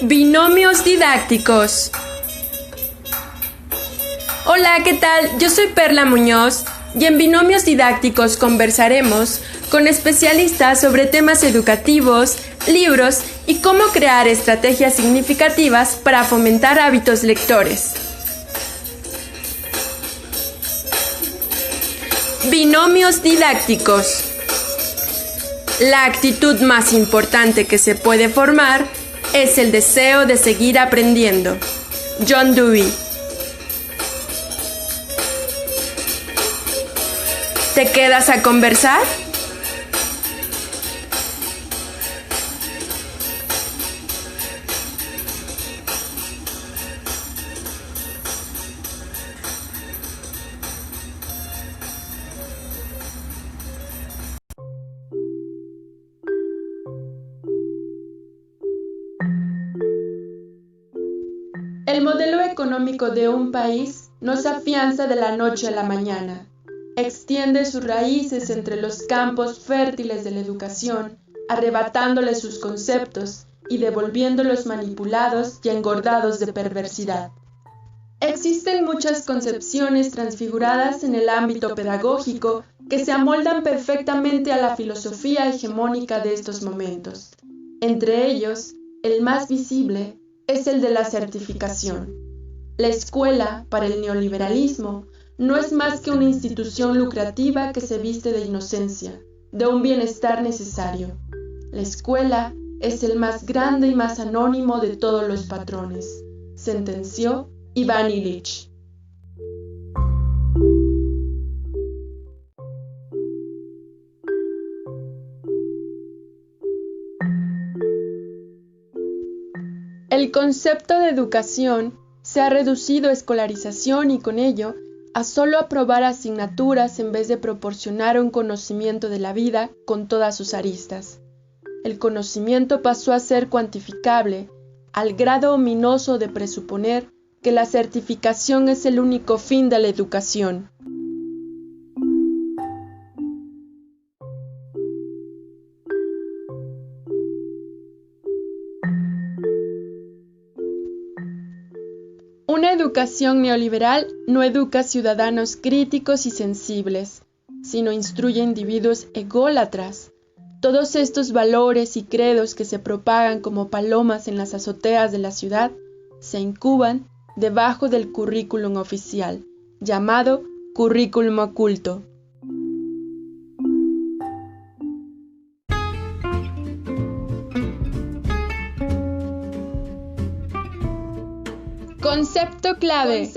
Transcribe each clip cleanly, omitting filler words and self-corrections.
Binomios didácticos. Hola, ¿qué tal? Yo soy Perla Muñoz y en Binomios didácticos conversaremos con especialistas sobre temas educativos, libros y cómo crear estrategias significativas para fomentar hábitos lectores. Binomios didácticos. La actitud más importante que se puede formar es el deseo de seguir aprendiendo. John Dewey. ¿Te quedas a conversar? El modelo económico de un país no se afianza de la noche a la mañana. Extiende sus raíces entre los campos fértiles de la educación, arrebatándole sus conceptos y devolviéndolos manipulados y engordados de perversidad. Existen muchas concepciones transfiguradas en el ámbito pedagógico que se amoldan perfectamente a la filosofía hegemónica de estos momentos. Entre ellos, el más visible es el de la certificación. La escuela, para el neoliberalismo, no es más que una institución lucrativa que se viste de inocencia, de un bienestar necesario. La escuela es el más grande y más anónimo de todos los patrones, sentenció Iván Illich. El concepto de educación se ha reducido a escolarización y con ello a solo aprobar asignaturas en vez de proporcionar un conocimiento de la vida con todas sus aristas. El conocimiento pasó a ser cuantificable al grado ominoso de presuponer que la certificación es el único fin de la educación. Una educación neoliberal no educa ciudadanos críticos y sensibles, sino instruye individuos ególatras. Todos estos valores y credos que se propagan como palomas en las azoteas de la ciudad se incuban debajo del currículum oficial, llamado currículum oculto. Concepto clave.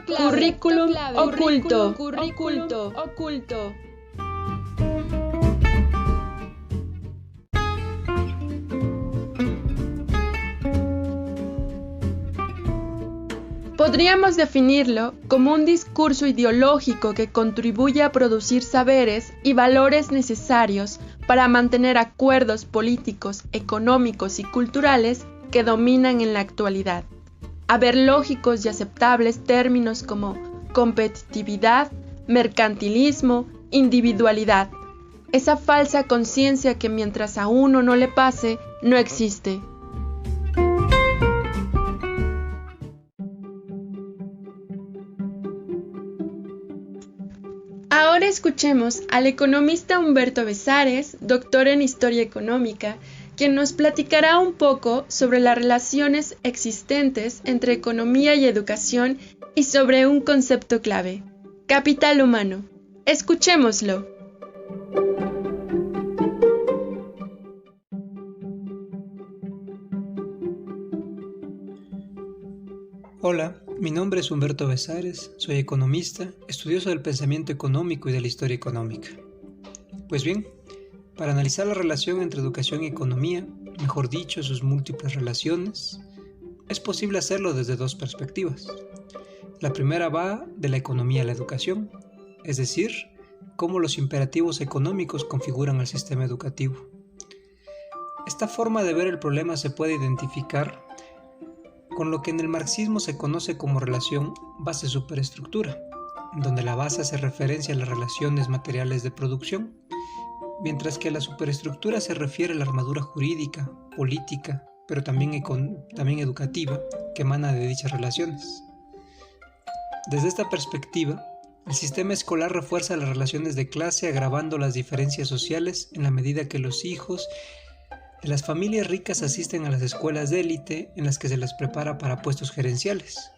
Currículum oculto. Podríamos definirlo como un discurso ideológico que contribuye a producir saberes y valores necesarios para mantener acuerdos políticos, económicos y culturales que dominan en la actualidad. A ver lógicos y aceptables términos como competitividad, mercantilismo, individualidad. Esa falsa conciencia que mientras a uno no le pase, no existe. Ahora escuchemos al economista Humberto Besares, doctor en Historia Económica, quien nos platicará un poco sobre las relaciones existentes entre economía y educación y sobre un concepto clave, capital humano. Escuchémoslo. Hola, mi nombre es Humberto Besares, soy economista, estudioso del pensamiento económico y de la historia económica. Pues bien, para analizar la relación entre educación y economía, mejor dicho, sus múltiples relaciones, es posible hacerlo desde dos perspectivas. La primera va de la economía a la educación, es decir, cómo los imperativos económicos configuran el sistema educativo. Esta forma de ver el problema se puede identificar con lo que en el marxismo se conoce como relación base-superestructura, donde la base hace referencia a las relaciones materiales de producción, mientras que la superestructura se refiere a la armadura jurídica, política pero también educativa, que emana de dichas relaciones. Desde esta perspectiva, el sistema escolar refuerza las relaciones de clase, agravando las diferencias sociales en la medida que los hijos de las familias ricas asisten a las escuelas de élite en las que se les prepara para puestos gerenciales.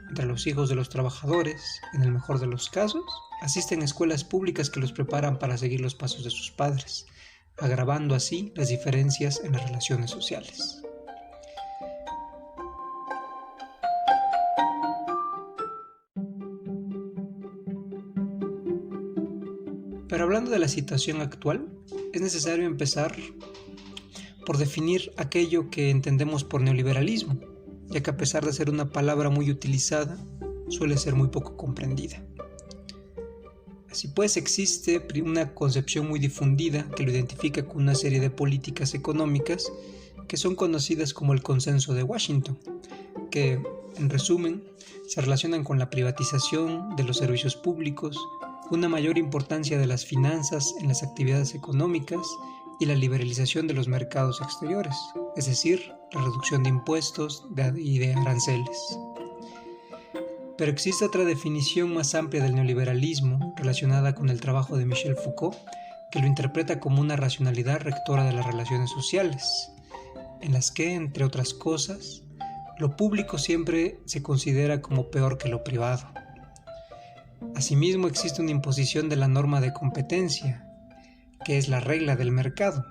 Entre los hijos de los trabajadores, en el mejor de los casos, asisten a escuelas públicas que los preparan para seguir los pasos de sus padres, agravando así las diferencias en las relaciones sociales. Pero hablando de la situación actual, es necesario empezar por definir aquello que entendemos por neoliberalismo, ya que a pesar de ser una palabra muy utilizada, suele ser muy poco comprendida. Así pues, existe una concepción muy difundida que lo identifica con una serie de políticas económicas que son conocidas como el Consenso de Washington, que, en resumen, se relacionan con la privatización de los servicios públicos, una mayor importancia de las finanzas en las actividades económicas y la liberalización de los mercados exteriores, es decir, la reducción de impuestos y de aranceles. Pero existe otra definición más amplia del neoliberalismo relacionada con el trabajo de Michel Foucault, que lo interpreta como una racionalidad rectora de las relaciones sociales, en las que, entre otras cosas, lo público siempre se considera como peor que lo privado. Asimismo, existe una imposición de la norma de competencia, que es la regla del mercado.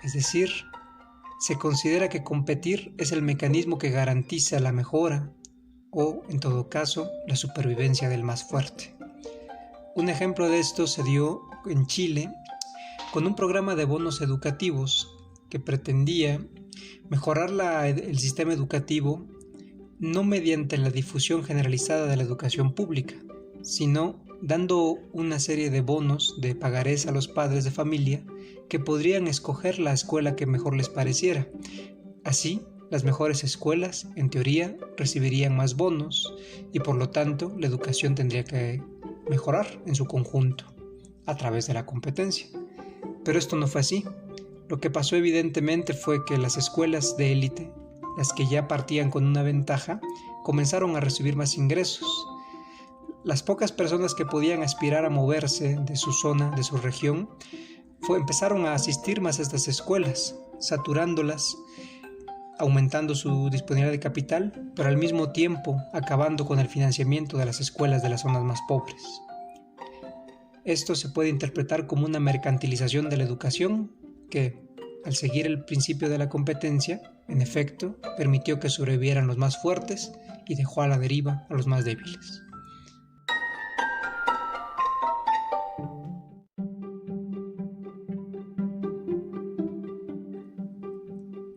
Es decir, se considera que competir es el mecanismo que garantiza la mejora o, en todo caso, la supervivencia del más fuerte. Un ejemplo de esto se dio en Chile con un programa de bonos educativos que pretendía mejorar el sistema educativo no mediante la difusión generalizada de la educación pública, sino dando una serie de bonos de pagarés a los padres de familia que podrían escoger la escuela que mejor les pareciera. Así, las mejores escuelas, en teoría, recibirían más bonos y por lo tanto la educación tendría que mejorar en su conjunto a través de la competencia. Pero esto no fue así. Lo que pasó evidentemente fue que las escuelas de élite, las que ya partían con una ventaja, comenzaron a recibir más ingresos. Las pocas personas que podían aspirar a moverse de su zona, de su región, empezaron a asistir más a estas escuelas, saturándolas, aumentando su disponibilidad de capital, pero al mismo tiempo acabando con el financiamiento de las escuelas de las zonas más pobres. Esto se puede interpretar como una mercantilización de la educación que, al seguir el principio de la competencia, en efecto, permitió que sobrevivieran los más fuertes y dejó a la deriva a los más débiles.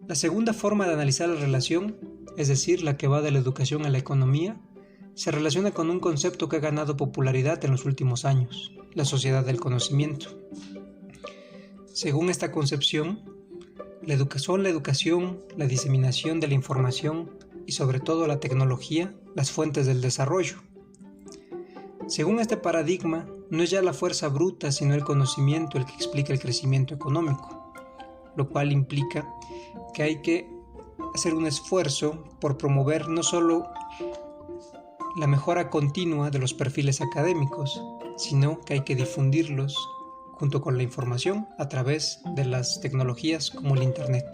La segunda forma de analizar la relación, es decir, la que va de la educación a la economía, se relaciona con un concepto que ha ganado popularidad en los últimos años, la sociedad del conocimiento. Según esta concepción, la educación, la diseminación de la información y sobre todo la tecnología, las fuentes del desarrollo. Según este paradigma, no es ya la fuerza bruta, sino el conocimiento el que explica el crecimiento económico, lo cual implica que hay que hacer un esfuerzo por promover no solo la mejora continua de los perfiles académicos, sino que hay que difundirlos junto con la información a través de las tecnologías como el Internet.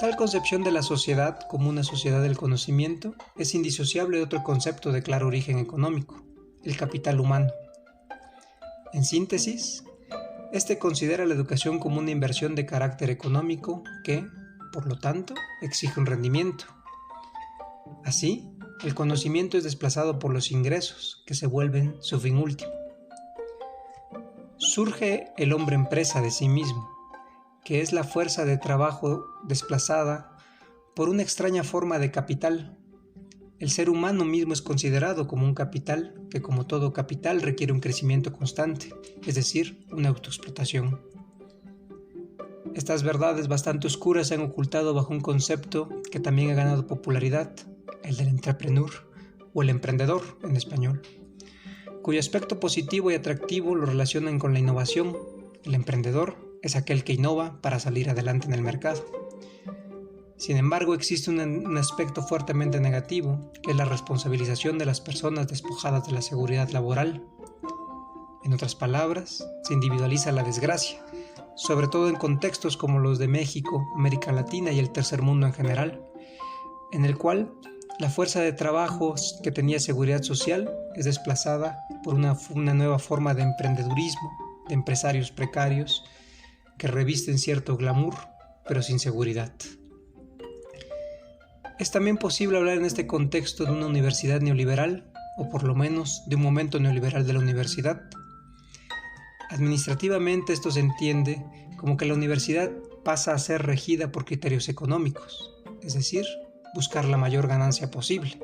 Tal concepción de la sociedad como una sociedad del conocimiento es indisociable de otro concepto de claro origen económico, el capital humano. En síntesis, este considera la educación como una inversión de carácter económico que, por lo tanto, exige un rendimiento. Así, el conocimiento es desplazado por los ingresos, que se vuelven su fin último. Surge el hombre empresa de sí mismo, que es la fuerza de trabajo desplazada por una extraña forma de capital. El ser humano mismo es considerado como un capital que, como todo capital, requiere un crecimiento constante, es decir, una autoexplotación. Estas verdades bastante oscuras se han ocultado bajo un concepto que también ha ganado popularidad, el del entrepreneur o el emprendedor en español, cuyo aspecto positivo y atractivo lo relacionan con la innovación, el emprendedor, es aquel que innova para salir adelante en el mercado. Sin embargo, existe un aspecto fuertemente negativo, que es la responsabilización de las personas despojadas de la seguridad laboral. En otras palabras, se individualiza la desgracia, sobre todo en contextos como los de México, América Latina y el tercer mundo en general, en el cual la fuerza de trabajo que tenía seguridad social es desplazada por una nueva forma de emprendedurismo, de empresarios precarios que revisten cierto glamour, pero sin seguridad. Es también posible hablar en este contexto de una universidad neoliberal, o por lo menos de un momento neoliberal de la universidad. Administrativamente esto se entiende como que la universidad pasa a ser regida por criterios económicos, es decir, buscar la mayor ganancia posible.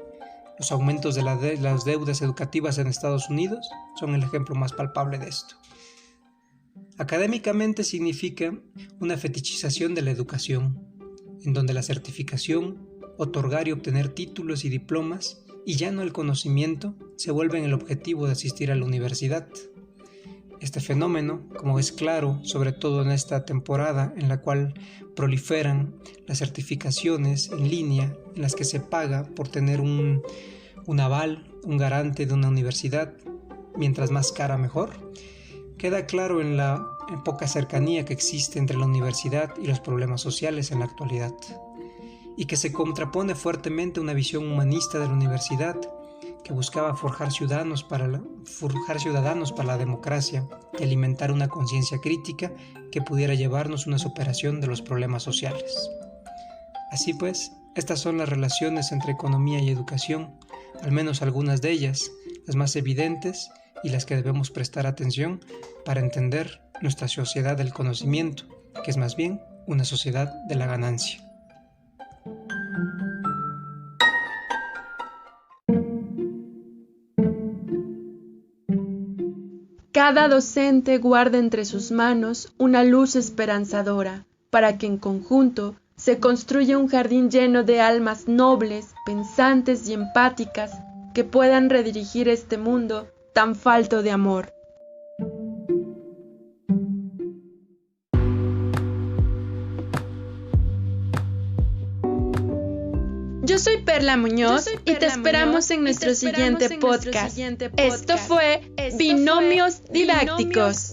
Los aumentos de las deudas educativas en Estados Unidos son el ejemplo más palpable de esto. Académicamente significa una fetichización de la educación, en donde la certificación, otorgar y obtener títulos y diplomas, y ya no el conocimiento, se vuelven el objetivo de asistir a la universidad. Este fenómeno, como es claro, sobre todo en esta temporada en la cual proliferan las certificaciones en línea, en las que se paga por tener un aval, un garante de una universidad, mientras más cara mejor, queda claro en la poca cercanía que existe entre la universidad y los problemas sociales en la actualidad, y que se contrapone fuertemente a una visión humanista de la universidad que buscaba forjar ciudadanos para la democracia y alimentar una conciencia crítica que pudiera llevarnos a una superación de los problemas sociales. Así pues, estas son las relaciones entre economía y educación, al menos algunas de ellas, las más evidentes y las que debemos prestar atención para entender nuestra sociedad del conocimiento, que es más bien una sociedad de la ganancia. Cada docente guarda entre sus manos una luz esperanzadora, para que en conjunto se construya un jardín lleno de almas nobles, pensantes y empáticas que puedan redirigir este mundo tan falto de amor. Yo soy Perla Muñoz y te esperamos en nuestro siguiente podcast. Esto fue Binomios Didácticos.